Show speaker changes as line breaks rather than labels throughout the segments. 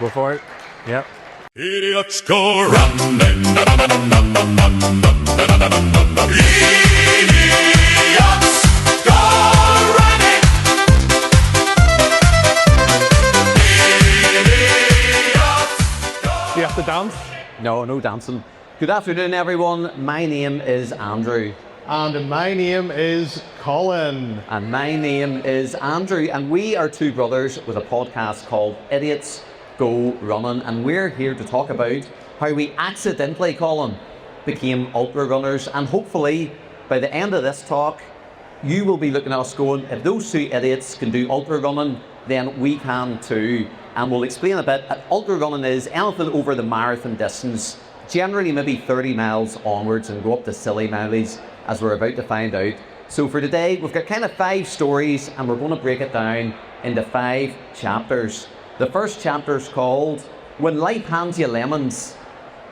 Go for it. Yep.
Idiots go running. Idiots go running.
Do you have to dance?
No dancing. Good afternoon, everyone. My name is Andrew.
And my name is Colin.
And my name is Andrew. And we are two brothers with a podcast called Idiots Go Running. And we're here to talk about how we accidentally, Colin, became ultra runners. And hopefully, by the end of this talk, you will be looking at us going, if those two idiots can do ultra running, then we can too. And we'll explain a bit. Ultra running is anything over the marathon distance, generally maybe 30 miles onwards, and go up to silly mileage, as we're about to find out. So for today, we've got kind of 5 stories, and we're going to break it down into 5 chapters. The first chapter is called When Life Hands You Lemons,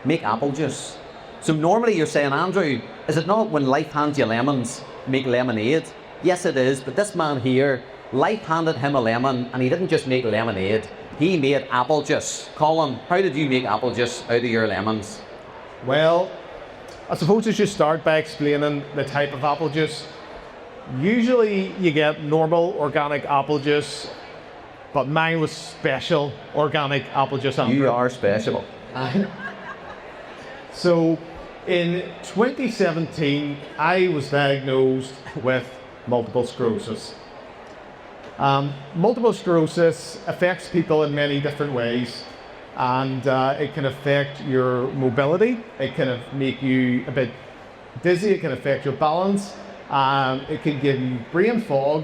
Make Apple Juice. So normally you're saying, Andrew, is it not when life hands you lemons, make lemonade? Yes, it is, but this man here, life handed him a lemon, and he didn't just make lemonade, he made apple juice. Colin, how did you make apple juice out of your lemons?
Well, I suppose I should start by explaining the type of apple juice. Usually you get normal organic apple juice, but mine was special organic apple juice.
You are special.
So in 2017, I was diagnosed with multiple sclerosis. Multiple sclerosis affects people in many different ways. And it can affect your mobility, it can make you a bit dizzy, it can affect your balance, it can give you brain fog,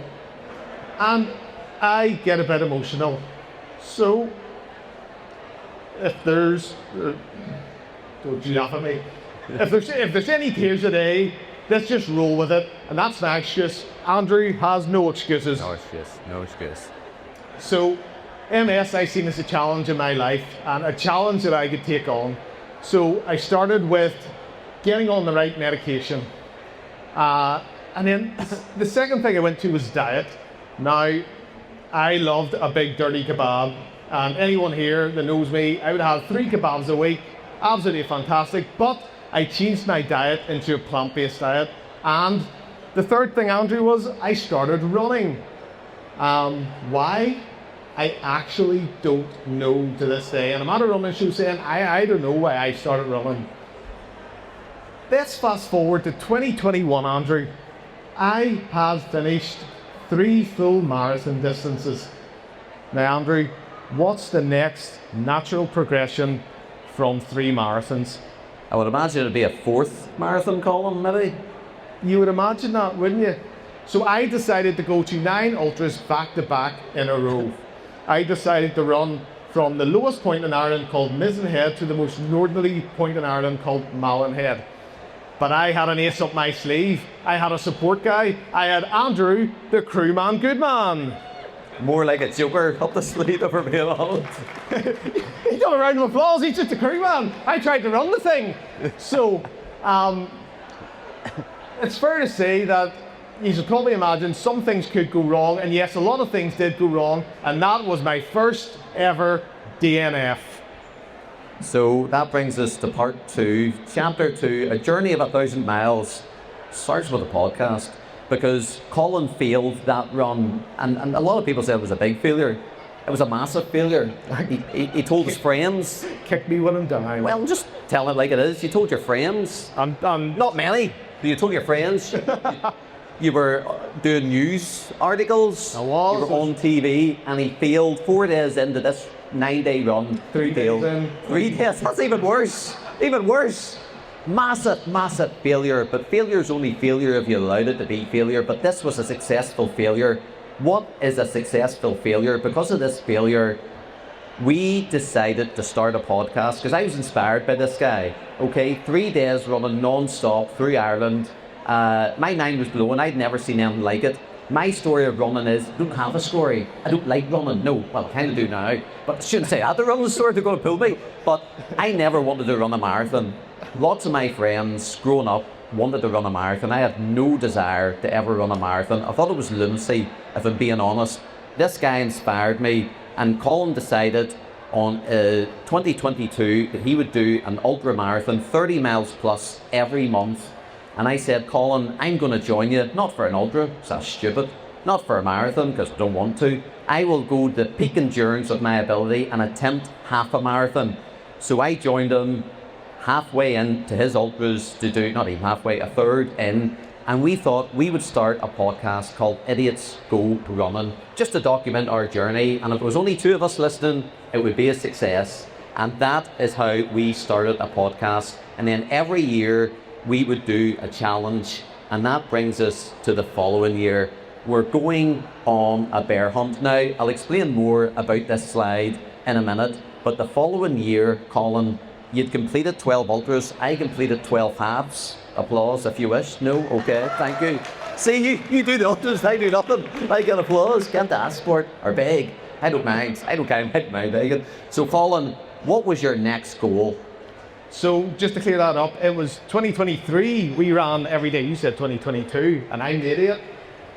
and I get a bit emotional. So, if there's, don't you laugh at me, if there's any tears today, let's just roll with it, and that's my excuse. Andrew has no excuses.
No excuse.
So, MS I seen as a challenge in my life, and a challenge that I could take on. So I started with getting on the right medication. And then the second thing I went to was diet. Now, I loved a big dirty kebab, and anyone here that knows me, I would have 3 kebabs a week, absolutely fantastic, but I changed my diet into a plant-based diet. And the third thing, Andrew, was I started running. Why? I actually don't know to this day, and I'm at a running show saying I don't know why I started running. Let's fast forward to 2021, Andrew. I have finished 3 full marathon distances. Now, Andrew, what's the next natural progression from 3 marathons?
I would imagine it'd be a 4th marathon, Colin, maybe?
You would imagine that, wouldn't you? So I decided to go to 9 ultras back to back in a row. I decided to run from the lowest point in Ireland called Mizen Head to the most northerly point in Ireland called Malin Head. But I had an ace up my sleeve. I had a support guy. I had Andrew, the crewman Goodman.
More like a joker up the sleeve, if we're being honest.
He got a round of applause, he's just a crewman. I tried to run the thing. So, it's fair to say that you should probably imagine some things could go wrong, and yes, a lot of things did go wrong, and that was my first ever DNF.
So that brings us to part 2, chapter 2, a journey of 1,000 miles. Starts with a podcast, because Colin failed that run, and a lot of people said it was a big failure. It was a massive failure. He told his friends.
Kick me when I'm down.
Well, just tell it like it is. You told your friends. Not many, but you told your friends. You were doing news articles.
I was.
You were on TV, and he failed 4 days into this 9-day run.
3 days in.
3 days. That's even worse. Even worse. Massive failure. But failure is only failure if you allowed it to be failure. But this was a successful failure. What is a successful failure? Because of this failure, we decided to start a podcast because I was inspired by this guy. Okay, 3 days running non-stop through Ireland. My mind was blowing. I'd never seen anything like it. My story of running is, I don't have a story. I don't like running. No, well, I kind of do now. But I shouldn't say I had to run the story, they're going to pull me. But I never wanted to run a marathon. Lots of my friends growing up wanted to run a marathon. I had no desire to ever run a marathon. I thought it was lunacy, if I'm being honest. This guy inspired me, and Colin decided on 2022 that he would do an ultra marathon, 30 miles plus every month. And I said, Colin, I'm going to join you, not for an ultra, that's stupid, not for a marathon, because I don't want to. I will go the peak endurance of my ability and attempt half a marathon. So I joined him halfway into his ultras to do, not even halfway, a third in. And we thought we would start a podcast called Idiots Go Running, just to document our journey. And if there was only 2 of us listening, it would be a success. And that is how we started a podcast. And then every year we would do a challenge. And that brings us to the following year. We're going on a bear hunt now. I'll explain more about this slide in a minute. But the following year, Colin, you'd completed 12 ultras. I completed 12 halves. Applause if you wish. No? Okay, thank you. See, you do the ultras, I do nothing. I get applause. Can't ask for it or beg. I don't mind. I don't mind begging. So, Colin, what was your next goal?
So just to clear that up, it was 2023 we ran every day. You said 2022 and I'm the idiot.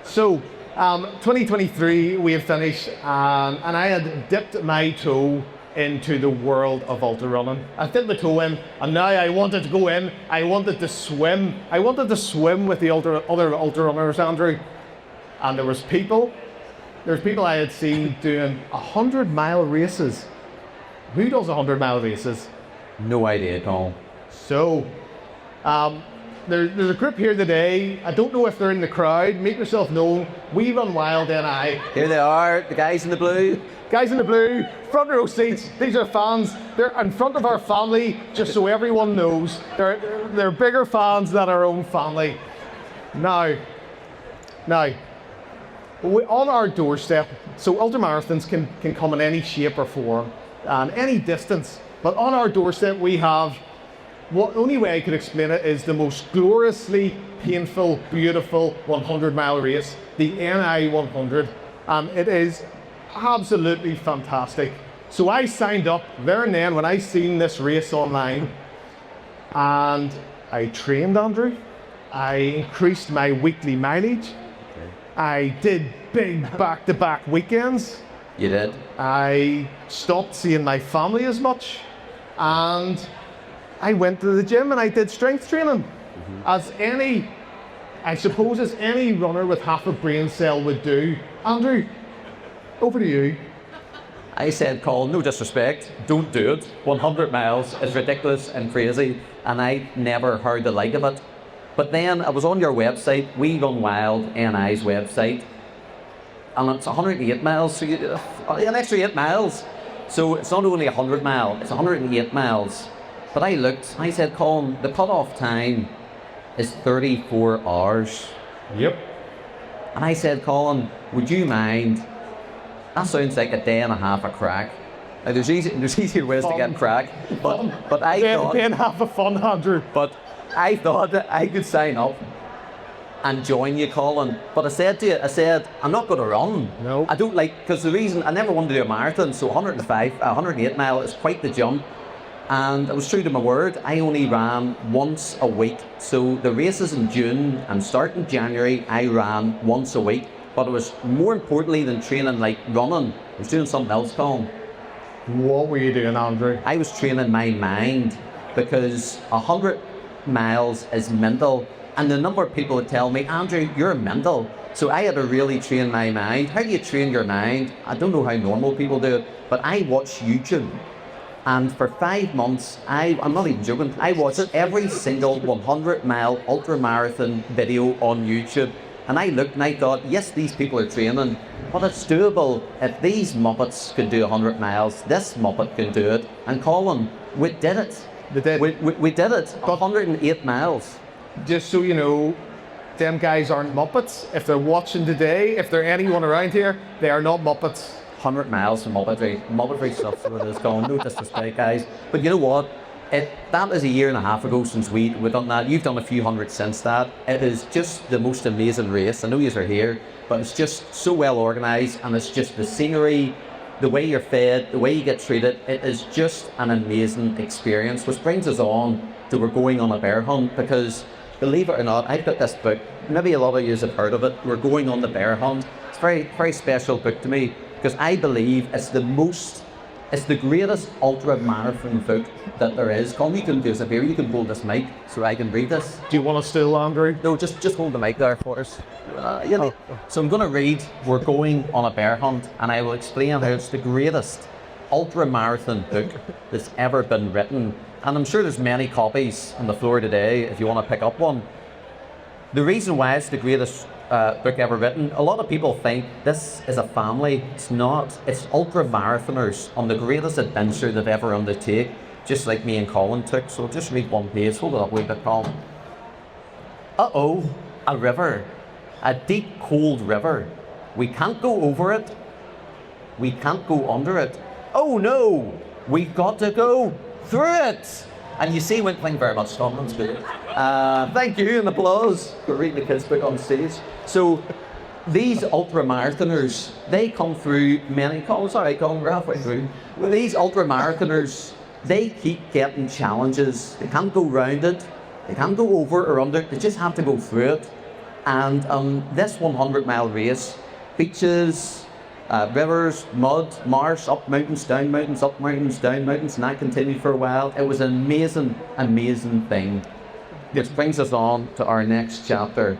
So 2023 we had finished and I had dipped my toe into the world of ultra running. I dipped my toe in and now I wanted to go in. I wanted to swim. I wanted to swim with the other ultra runners, Andrew. And there's people I had seen doing 100-mile races. Who does 100-mile races?
No idea at all.
So, there's a group here today. I don't know if they're in the crowd. Make yourself known. We Run Wild NI.
Here they are, the guys in the blue.
Guys in the blue, front row seats. These are fans. They're in front of our family, just so everyone knows. They're bigger fans than our own family. Now, on our doorstep, so ultramarathons can come in any shape or form and any distance. But on our doorstep we have, what only way I could explain it is the most gloriously painful, beautiful 100-mile race, the NI 100. It is absolutely fantastic. So I signed up there and then when I seen this race online, and I trained, Andrew. I increased my weekly mileage. I did big back-to-back weekends.
You did?
I stopped seeing my family as much. And I went to the gym and I did strength training. As any runner with half a brain cell would do. Andrew, over to you.
I said, Colin, no disrespect, don't do it. 100 miles is ridiculous and crazy, and I never heard the like of it. But then I was on your website, We Run Wild NI's website, and it's 108 miles, so an extra 8 miles. So it's not only 100 miles, it's 108 miles. But I looked, I said, Colin, the cut-off time is 34 hours.
Yep.
And I said, Colin, would you mind? That sounds like a day and a half of crack. Now, there's easier ways to get crack, but I thought...
Day and a half of fun, Andrew.
But I thought that I could sign up and join you, Colin. But I said to you, I'm not going to run.
No.
I don't like, because the reason, I never wanted to do a marathon, so 108 mile is quite the jump. And I was true to my word, I only ran once a week. So the race is in June, and starting January, I ran once a week. But it was more importantly than training like running, I was doing something else, Colin.
What were you doing, Andrew?
I was training my mind, because 100 miles is mental. And the number of people that tell me, Andrew, you're mental. So I had to really train my mind. How do you train your mind? I don't know how normal people do it, but I watch YouTube. And for 5 months, I'm not even joking, I watched every single 100-mile ultra-marathon video on YouTube. And I looked and I thought, yes, these people are training, but it's doable. If these Muppets could do 100 miles, this Muppet can do it. And Colin, we did it.
They did.
We did it, 108 miles.
Just so you know, them guys aren't Muppets. If they're watching today, if they're anyone around here, they are not Muppets.
100 miles from Muppetry stuff, so it is going, no disrespect, guys. But you know what? That is a year and a half ago since we've done that. You've done a few hundred since that. It is just the most amazing race. I know you are here, but it's just so well organised, and it's just the scenery, the way you're fed, the way you get treated. It is just an amazing experience, which brings us on to we're going on a bear hunt, because believe it or not, I've got this book. Maybe a lot of you have heard of it. We're going on the bear hunt. It's a very, very special book to me, because I believe it's the most It's the greatest ultra marathon book that there is. Colin, you can do us a favour, you can hold this mic so I can read this.
Do you want to still, Andrew?
No, just hold the mic there for us. So I'm going to read, we're going on a bear hunt, and I will explain how it's the greatest ultra marathon book that's ever been written. And I'm sure there's many copies on the floor today if you want to pick up one. The reason why it's the greatest book ever written, a lot of people think this is a family. It's not. It's ultra marathoners on the greatest adventure they've ever undertake, just like me and Colin took. So I'll just read one page. Hold it up a wee bit, Colin. Uh-oh, a river. A deep, cold river. We can't go over it. We can't go under it. Oh no, we've got to go through it. And you see, thank you very much, Tom. That's good. Thank you and applause for reading the kids' book on stage. So these ultra marathoners, they come through many. Colin, sorry, Colin, we're halfway through. These ultra marathoners, they keep getting challenges. They can't go round it. They can't go over or under it. They just have to go through it. And this 100-mile race features rivers, mud, marsh, up mountains, down mountains, up mountains, down mountains, and that continued for a while. It was an amazing, amazing thing. Which brings us on to our next chapter.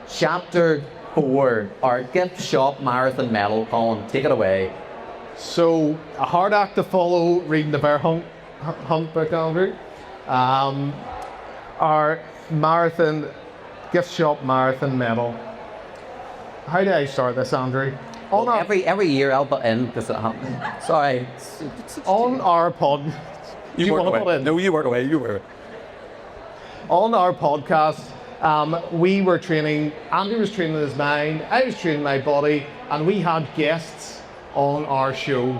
Chapter 4, our gift shop marathon medal. Colin, take it away.
So, a hard act to follow reading the bear hunt book, Andrew. Our marathon, gift shop marathon medal. How do I start this, Andrew?
Well, every year I'll put in because it happens. Sorry.
On our pod.
You
want to
away.
put in?
No, you work away. You were.
On our podcast, we were training. Andy was training his mind. I was training my body, and we had guests on our show.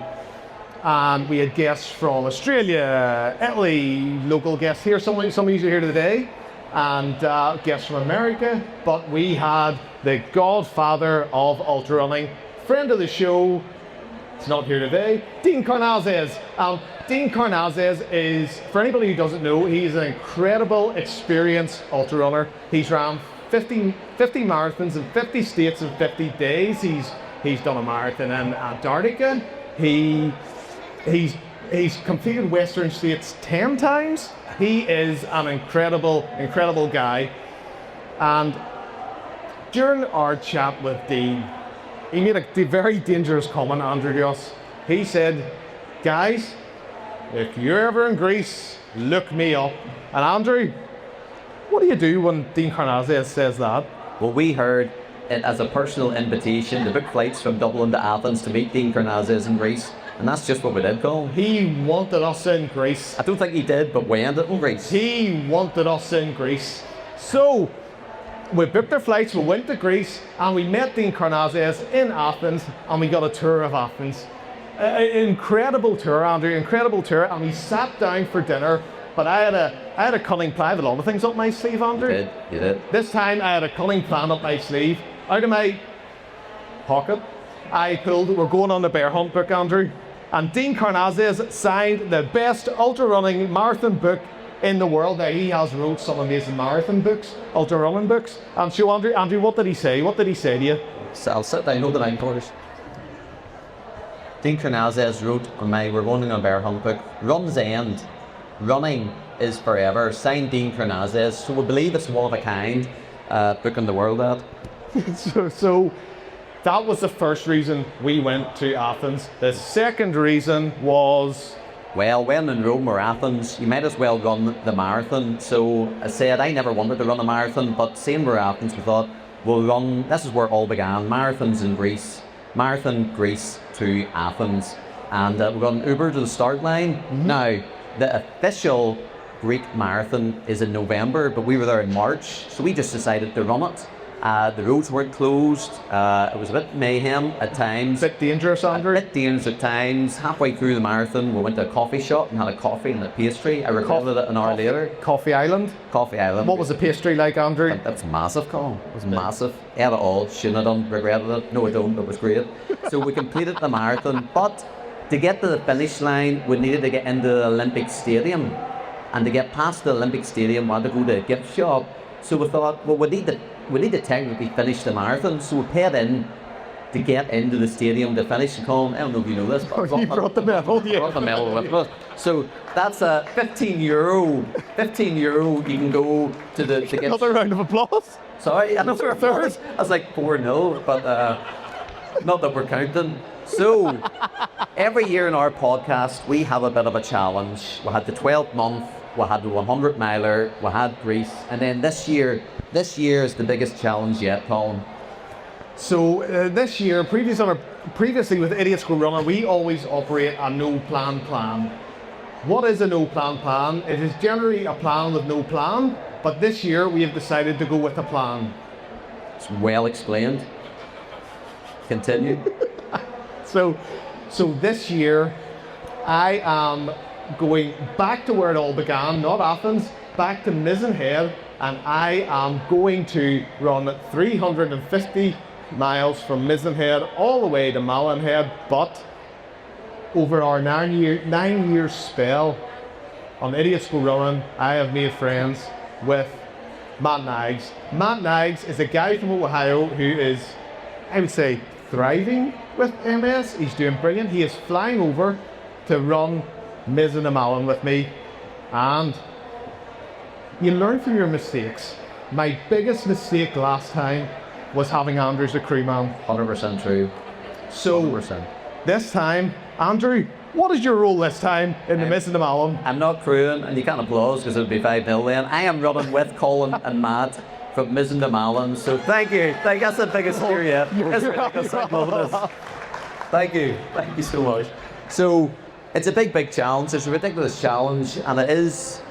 And we had guests from Australia, Italy, local guests here. Some of you are here today, and guests from America. But we had the godfather of ultra running, friend of the show. It's not here today. Dean Carnazes. Dean Carnazes is, for anybody who doesn't know, he's an incredible, experienced ultra runner. He's ran 50 marathons in 50 states in 50 days. He's done a marathon in Antarctica. He's completed Western States 10 times. He is an incredible, incredible guy. And during our chat with Dean, he made a very dangerous comment, Andrew, to us. He said, guys, if you're ever in Greece, look me up. And Andrew, what do you do when Dean Carnazes says that?
Well, we heard it as a personal invitation to book flights from Dublin to Athens to meet Dean Carnazes in Greece. And that's just what we did, Colin.
He wanted us in Greece.
I don't think he did, but we ended in Greece.
He wanted us in Greece. So, we booked our flights, we went to Greece, and we met Dean Carnazes in Athens, and we got a tour of Athens. Incredible tour, Andrew, incredible tour, and we sat down for dinner, but I had a cunning plan. I had a lot of things up my sleeve, Andrew.
You did.
This time I had a cunning plan up my sleeve. Out of my pocket, I pulled, we're going on the bear hunt book, Andrew, and Dean Carnazes signed the best ultra running marathon book in the world. Now, he has wrote some amazing marathon books, ultra running books. And so, Andrew, what did he say? What did he say to you?
So I'll sit down, hold the 9 quarters. Dean Carnazes wrote on my We're Running on Bear Hunt book, Run's End, running is forever, signed Dean Carnazes. So we believe it's one of a kind book in the world, that.
So that was the first reason we went to Athens. The second reason was,
well, when in Rome or Athens, you might as well run the marathon. So I said I never wanted to run a marathon, but seeing we're Athens, we thought we'll run. This is where it all began. Marathons in Greece, marathon Greece to Athens, and we're going Uber to the start line. Mm-hmm. Now, the official Greek marathon is in November, but we were there in March, so we just decided to run it. The roads weren't closed. It was a bit mayhem at times.
A bit dangerous, Andrew?
A bit dangerous at times. Halfway through the marathon, we went to a coffee shop and had a coffee and a pastry. I recorded it an hour later.
Coffee Island?
Coffee Island.
What was the pastry like, Andrew?
That's massive, Colin. It was massive. Ate it all. Shouldn't have done. Regretted it. No, I don't. It was great. So we completed the marathon. But to get to the finish line, we needed to get into the Olympic Stadium. And to get past the Olympic Stadium, we had to go to a gift shop. So we thought, well, we need to technically finish the marathon, so we paid in to get into the stadium to finish. Colin, I don't know if you know this, but
You brought the medal, yeah.
brought the medal with us. So that's a €15. €15 you can go to the to get.
Another round of applause.
Sorry, another third. I was like 4-0, but not that we're counting. So every year in our podcast, we have a bit of a challenge. We had the 12th month, we had the 100 miler, we had Greece, and then this year is the biggest challenge yet, Colin.
So this year, previously with Idiots Go Running, we always operate a no plan plan. What is a no plan plan? It is generally a plan with no plan, but this year we have decided to go with a plan.
It's well explained. Continue.
So this year, I am going back to where it all began, not Athens, back to Maidenhead, and I am going to run 350 miles from Maidenhead all the way to Mallinhead, but over our 9-year spell on Idiots Go Running, I have made friends with Matt Niggs. Matt Niggs is a guy from Ohio who is, I would say, thriving with MS. He's doing brilliant. He is flying over to run Miz and Malin with me, and you learn from your mistakes. My biggest mistake last time was having Andrew as a crewman.
100% true.
So
100%.
this time, Andrew, what is your role this time in the Miz and Malin?
I'm not crewing, and you can't applause because it would be 5-0 then. I am running with Colin and Matt from Mizzen to Malin. So thank you. That's the biggest cheer yet. It's ridiculous. I love this. Thank you so much. So it's a big challenge. It's a ridiculous challenge, and it is.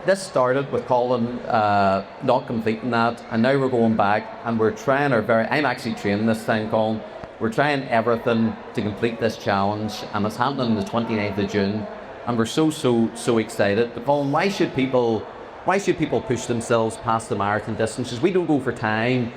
This started with Colin not completing that, and now we're going back and we're trying our very. I'm actually training this time, Colin. We're trying everything to complete this challenge, and it's happening on the 29th of June, and we're so excited. But Colin, why should people push themselves past the marathon distances? We don't go for time.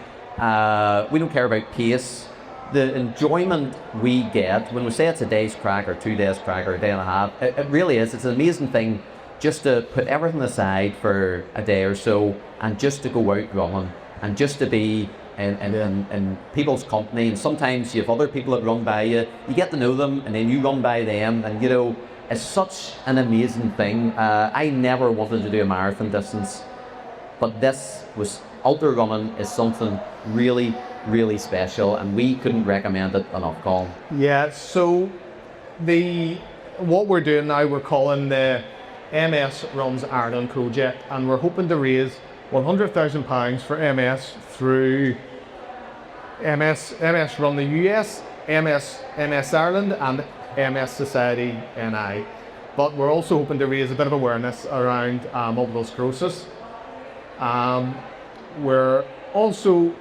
We don't care about pace. The enjoyment we get when we say it's a day's crack or 2 days crack or a day and a half, it really is. It's an amazing thing just to put everything aside for a day or so and just to go out running and just to be in people's company. And sometimes you have other people that run by you, you get to know them, and then you run by them, and you know, it's such an amazing thing. I never wanted to do a marathon distance, but this was ultra running is something really special, and we couldn't recommend it enough, Colin.
Yeah, so what we're doing now, we're calling the MS Runs Ireland project, and we're hoping to raise £100,000 for MS through MS Run the US, MS Ireland, and MS Society NI. But we're also hoping to raise a bit of awareness around multiple sclerosis. We're also,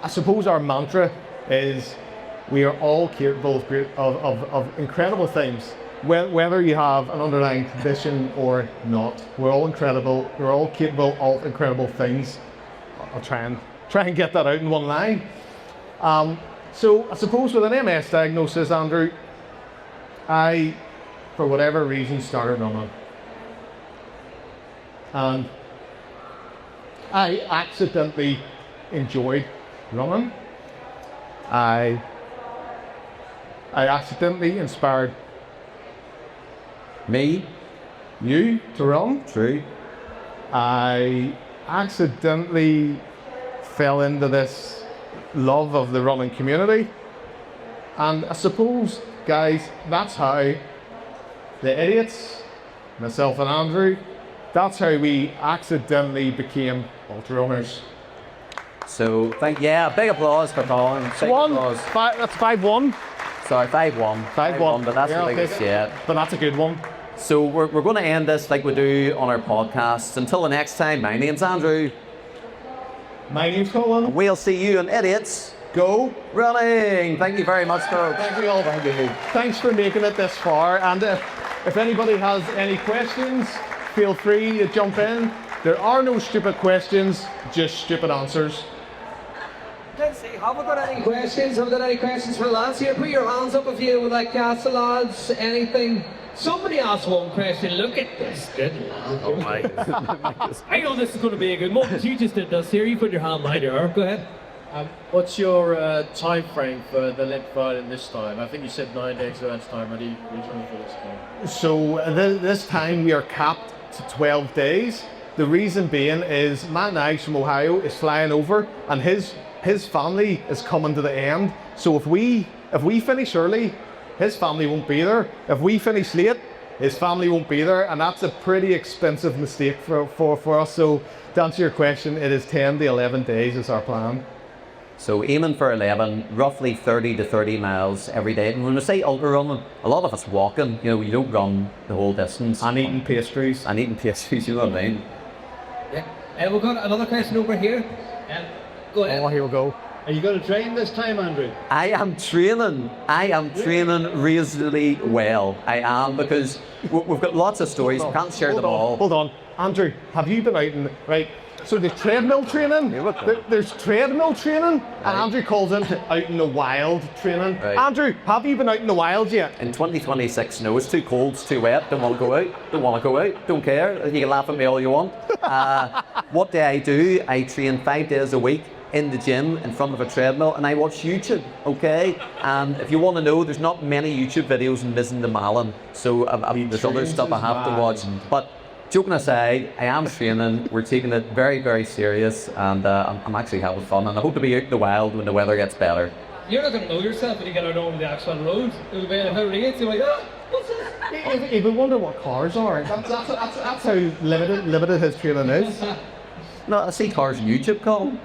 I suppose our mantra is we are all capable of incredible things. Whether you have an underlying condition or not, we're all incredible. We're all capable of incredible things. I'll try and get that out in one line. So I suppose with an MS diagnosis, Andrew, I, for whatever reason, started running, and I accidentally enjoyed running. I accidentally inspired you to run.
True.
I accidentally fell into this love of the running community, and I suppose, guys, that's how the idiots, myself and Andrew, that's how we accidentally became ultra runners.
So big applause for Colin. Big applause.
That's 5-1.
Sorry, 5-1.
5-1,
but that's the biggest yet.
But that's a good one.
So we're going to end this like we do on our podcasts. Until the next time, my name's Andrew.
My name's Colin.
We'll see you in Idiots
Go
Running. Thank you very much, folks.
Thank you all. Thank you. Thanks for making it this far. And if anybody has any questions, feel free to jump in. There are no stupid questions, just stupid answers.
Let's see, have we got any questions? Have we got any questions for the lads here? Put your hands up if you would like to ask the lads anything. Somebody asked one question. Look at this. Good lad. Oh my. I know this is going to be a good one. You just did this here. You put your hand right there. Go ahead.
What's your time frame for the length filing this time? I think you said 9 days advance time ready originally for this time.
So this time we are capped to 12 days. The reason being is Matt Knives from Ohio is flying over, and his family is coming to the end. So if we finish early, his family won't be there. If we finish late, his family won't be there, and that's a pretty expensive mistake for us. So to answer your question, it is 10 to 11 days is our plan.
So aiming for 11, roughly 30 to 30 miles every day. And when we say ultra running, a lot of us walking, you don't run the whole distance.
And eating pastries.
And eating pastries, you know what I mean?
Yeah. We've got another question over here. Go ahead.
Oh, here we go.
Are you going to train this time, Andrew?
I am training reasonably well. I am, because we've got lots of stories. We can't share them all.
Hold on. Andrew, have you been out in, right, so the treadmill training, there's treadmill training, and Andrew calls it out in the wild training.
Right.
Andrew, have you been out in the wild yet?
In 2026, no, it's too cold, it's too wet, don't want to go out, don't care, you can laugh at me all you want. What do? I train 5 days a week in the gym in front of a treadmill, and I watch YouTube, okay? And if you want to know, there's not many YouTube videos in Missing the Malin, so there's other stuff I have to watch. But joking aside, I am training, we're taking it very, very serious, and I'm actually having fun, and I hope to be out in the wild when the weather gets better.
You're not going to know yourself when you get out on the actual road. It'll be a race, you're like, oh, what's this?
If you wonder what cars are, that's how limited his training is.
No, I see cars on YouTube, Colin.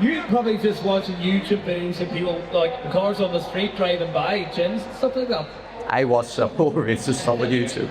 You're probably just watching YouTube videos of people, like cars on the street driving by, gyms, stuff like that.
I watch the whole races on YouTube.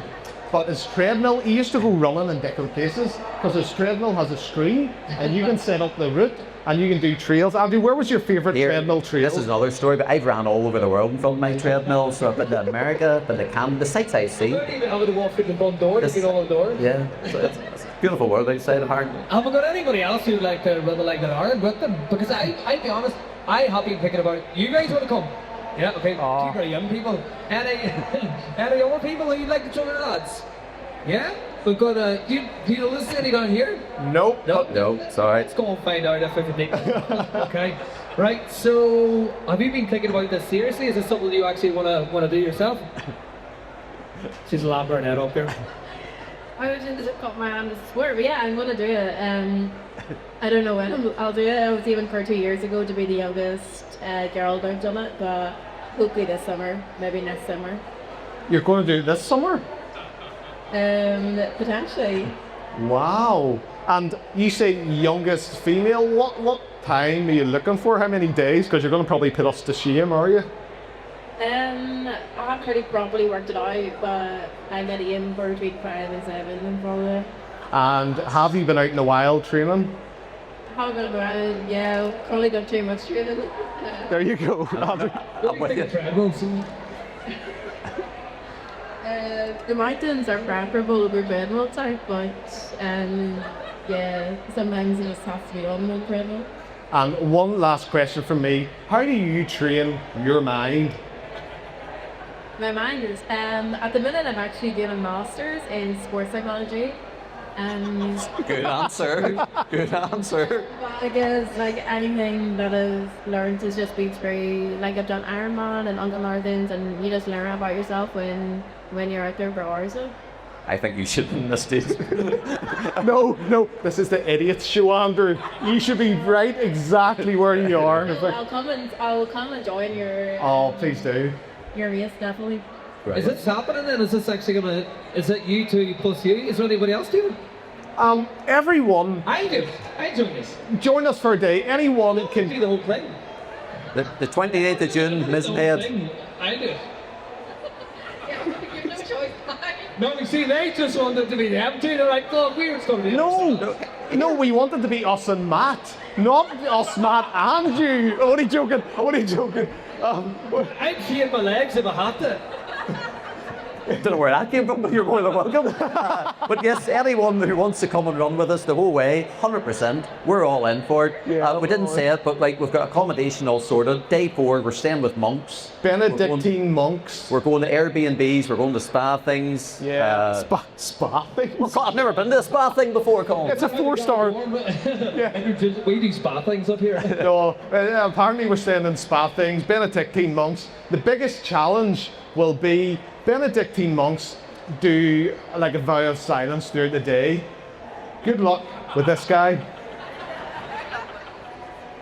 But his treadmill, he used to go running in different places, because his treadmill has a screen, and you can set up the route, and you can do trails. Andrew, where was your favourite treadmill trail?
This is another story, but I've ran all over the world in front of my treadmill, so I've been to America, been to Canada, the sights I see.
You don't even have to walk through the front door to get all the doors.
Yeah, so it's a beautiful world outside apparently.
Have we got anybody else who'd like to run the leg that aren't with them? Because I'll be honest, I have been thinking about it. You guys want to come? Yeah, okay, two very young people. Any other people who you'd like to join the lads? Yeah? We've got do you know this city down here?
Nope.
No, it's alright.
Let's go and find out if we can take it. Okay. Right, so have you been thinking about this seriously? Is this something you actually wanna do yourself? She's laughing her head up here.
I was just got my hand to swear, but yeah, I'm gonna do it. I don't know when I'll do it. I was even for 2 years ago to be the youngest girl to have done it, but hopefully this summer, maybe next summer.
You're going to do it this summer?
Potentially.
Wow. And you say youngest female. What time are you looking for? How many days? Because you're going to probably put us to shame, are you?
I haven't really properly worked it out, but I'm at aim for between 5 and 7 probably.
And have you been out in the wild training?
Haven't been around, yeah, probably got too much training.
There you go.
I'm with you.
The mountains are preferable over treadmill type, but yeah, sometimes it just has to be on the treadmill.
And one last question from me. How do you train your mind?
My mind is, at the minute I'm actually doing a master's in sports psychology.
Good answer. Good answer.
I guess like anything that I've learned has just been through, like I've done Ironman and other things, and you just learn about yourself when you're out there for hours.
I think you should win this stage.
No, this is the idiot show, Andrew. You should be right exactly where you are.
I'll come and join your.
Oh, please do.
Your race, definitely.
Right.
Is this happening then? Is this actually gonna? Is it you two plus you? Is there anybody else doing?
Everyone.
I do. I join this.
Join us for a day. Anyone
Do
can.
the whole thing.
The 28th of June, Maidenhead.
I do.
You've no choice.
No, you see, they just wanted to be them two. They're like, look, we were going to be.
No, we wanted to be us and Matt, not us, Matt and you. Only joking.
I'd shave my legs if I had to.
Don't know where that came from, but you're more than welcome. But yes, anyone who wants to come and run with us the whole way, 100%, we're all in for it.
Yeah,
we didn't say it, but like we've got accommodation all sorted. Day 4, we're staying with monks.
Benedictine monks.
We're going to Airbnbs, we're going to spa things.
Yeah. Spa things.
Well, God, I've never been to a spa thing before, Colin.
It's a 4-star.
We do spa things up here.
No, apparently we're staying in spa things. Benedictine monks. The biggest challenge will be Benedictine monks do like a vow of silence throughout the day. Good luck with this guy.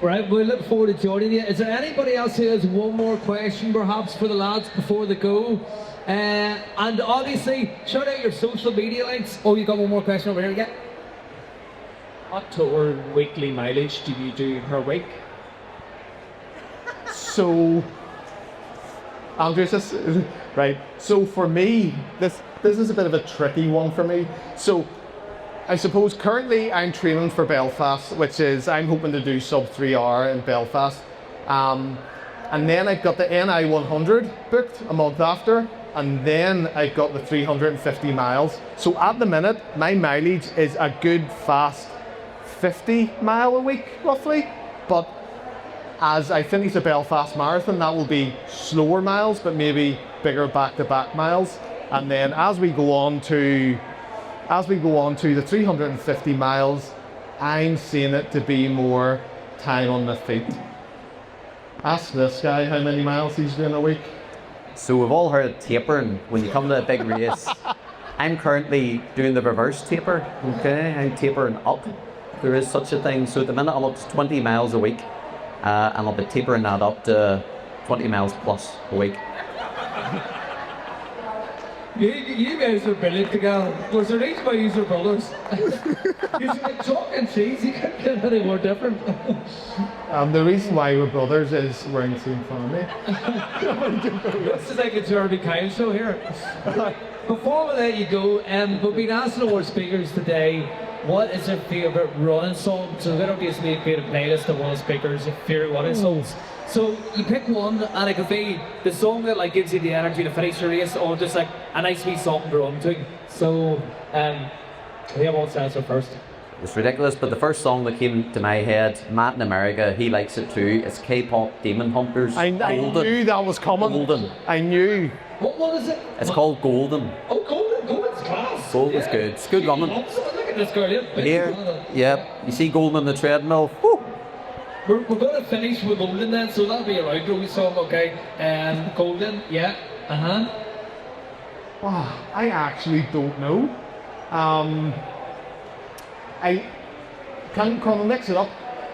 Right, we look forward to joining you. Is there anybody else who has one more question perhaps for the lads before they go? And obviously, shout out your social media links. Oh, you got one more question over here again?
What tour weekly mileage do you do per week?
So, Andrew, right. So for me, this is a bit of a tricky one for me. So, I suppose currently I'm training for Belfast, which is I'm hoping to do sub 3 hour in Belfast, and then I've got the NI 100 booked a month after, and then I've got the 350 miles. So at the minute, my mileage is a good fast 50 mile a week roughly, but as I finish the Belfast Marathon, that will be slower miles, but maybe bigger back-to-back miles. And then as we go on to the 350 miles, I'm seeing it to be more time on the feet. Ask this guy how many miles he's doing a week.
So we've all heard of tapering when you come to a big race. I'm currently doing the reverse taper, okay? I'm tapering up. There is such a thing. So at the minute I'm up to 20 miles a week, and I'll be tapering that up to 20 miles plus a week.
You guys are brilliant together. Was there a reason why you are brothers? You're like chalk and cheese, you can't get any more different.
The reason why we're brothers is we're in the same family.
This is like a Jeremy Kyle show here. Before we let you go, we've been asking all our speakers today, what is their favourite running song? So we're obviously create a playlist of all the speakers' favourite running songs. So you pick one, and it could be the song that like gives you the energy to finish the race, or just like a nice wee song to run to. So, who wants to answer first?
It's ridiculous, but the first song that came to my head, Matt in America, he likes it too. It's K-pop Demon Hunters.
I knew that was coming.
Golden.
I knew.
What is it?
It's called Golden.
Oh, Golden's class.
Golden's good. It's good running.
Look at this girl here.
Here, yep. You see Golden on the treadmill. Woo.
We're going to finish with Golden then, so that'll be a outro song, okay? Golden, yeah.
Oh, I actually don't know. Colin, mix it up.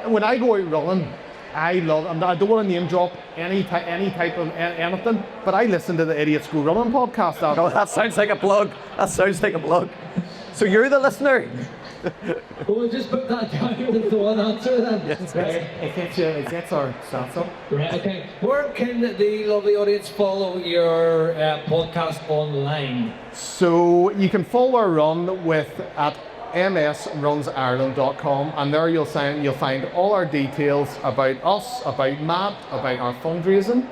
When I go out running, I don't want to name drop any type of anything, but I listen to the Idiots Go Running podcast.
Oh, that sounds like a plug. That sounds like a plug. So you're the listener.
We'll just put that down with the one answer then.
Yes.
Okay.
It gets our stats up.
Right, okay. Where can the lovely audience follow your podcast online?
So you can follow our run at msrunsireland.com, and there you'll find all our details about us, about Matt, about our fundraising.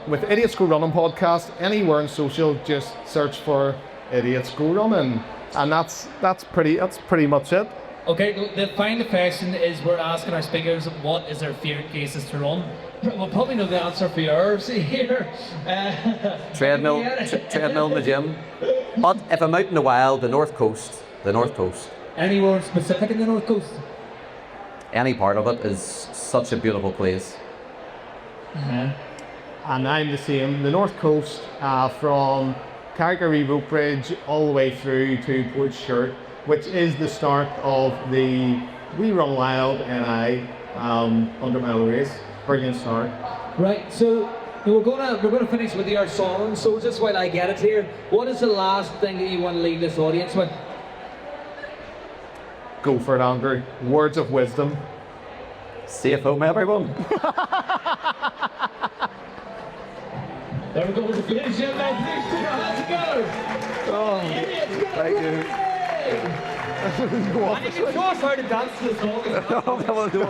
With Idiots Go Running podcast, anywhere in social, just search for Idiots Go Running, and that's pretty much it.
Okay, the final question is we're asking our speakers what is their favourite places to run. We'll probably know the answer for yours here.
Treadmill in the gym. But if I'm out in the wild, the North Coast.
Anywhere specific in the North Coast?
Any part of it is such a beautiful place.
And I'm the same. The North Coast, from Carrigaree Rope Bridge all the way through to Port Shirt, which is the start of the We Run Wild NI 100-mile race. Brilliant start.
Right, so we're gonna finish with your song. So just while I get it here, what is the last thing that you want to leave this audience with?
Go for it, Andrew. Words of wisdom.
Safe home, everyone.
There we go with the finish. Let's put our hands together.
Oh, thank you.
And you can show us how to dance to the song.
I will do it.